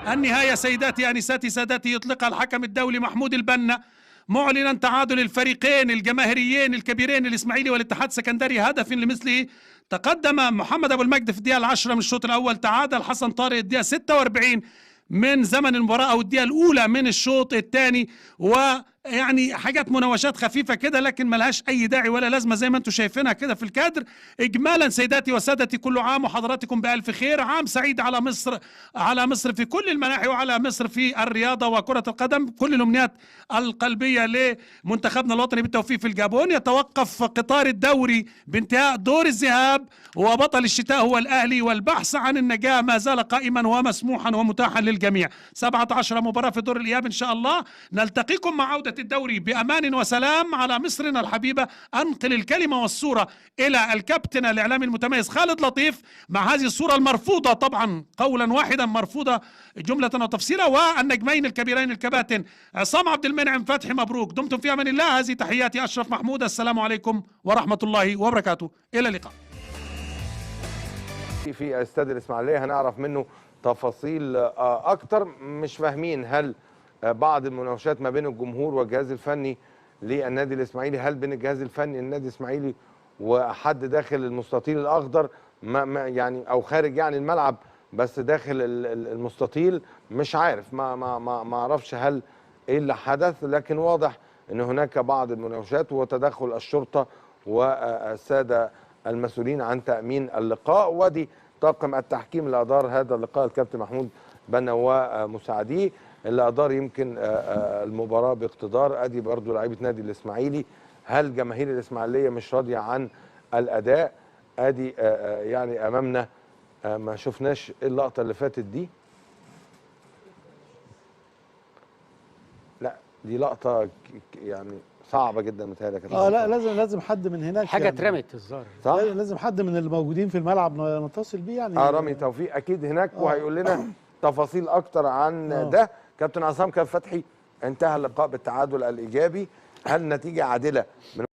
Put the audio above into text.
النهاية سيداتي أنساتي سادتي، يطلقها الحكم الدولي محمود البنا معلنا تعادل الفريقين الجماهيريين الكبيرين الإسماعيلي والاتحاد السكندري هدف لمثله. تقدم محمد أبو المجد في الدقيقة 10 من الشوط الأول، تعادل حسن طارق الدقيقة 46 من زمن المباراة أو الدقيقة الأولى من الشوط الثاني. ويعني حاجات مناوشات خفيفة كده لكن ملهاش أي داعي ولا لازمة زي ما أنتم شايفينها كده في الكادر. إجمالا سيداتي وسادتي، كل عام وحضراتكم بألف خير، عام سعيد على مصر، على مصر في كل المناحي وعلى مصر في الرياضة وكرة القدم. كل الأمنيات القلبية لمنتخبنا الوطني بالتوفيق في الجابون. يتوقف قطار الدوري بانتهاء دور الذهاب وبطل الشتاء هو الأهلي، والبحث عن النجاة ما زال قائما ومسموحا ومتاحا للجميع. 17 مباراة في دور الإياب إن شاء الله. نلتقيكم مع عودة الدوري بأمان وسلام على مصرنا الحبيبة. أنقل الكلمة والصورة إلى الكابتن الإعلامي المتميز خالد لطيف مع هذه الصورة المرفوضة طبعا قولا واحدا، مرفوضة جملة وتفصيلا، والنجمين الكبيرين الكباتن عصام عبد المنعم فتحي. مبروك، دمتم في أمان الله. هذه تحياتي أشرف محمود، السلام عليكم ورحمة الله وبركاته، إلى اللقاء. في استاد الإسماعيلية هنعرف منه تفاصيل أكتر. مش فاهمين هل بعض المناوشات ما بين الجمهور والجهاز الفني للنادي الإسماعيلي، هل بين الجهاز الفني للنادي الإسماعيلي وحد داخل المستطيل الأخضر ما يعني أو خارج يعني الملعب بس داخل المستطيل، مش عارف ما اعرفش هل ايه اللي حدث، لكن واضح ان هناك بعض المناوشات وتدخل الشرطة والسادة المسؤولين عن تأمين اللقاء. ودي طاقم التحكيم اللي أدار هذا اللقاء، الكابتن محمود بنا ومساعديه، اللي أدار يمكن المباراة باقتدار. أدي برضو لعيبة نادي الإسماعيلي، هل جماهير الإسماعيلية مش راضية عن الأداء؟ أدي يعني أمامنا ما شفناش اللقطة اللي فاتت دي، لا دي لقطة يعني صعبة جدا متهيألي كده. لا لازم حد من هناك حاجه يعني اترمت الظاهر، صح؟ لازم حد من الموجودين في الملعب نتصل بيه يعني. رامي توفيق اكيد هناك وهيقول لنا تفاصيل اكتر عن ده. كابتن عصام فتحي، انتهى اللقاء بالتعادل الايجابي، هل نتيجة عادلة من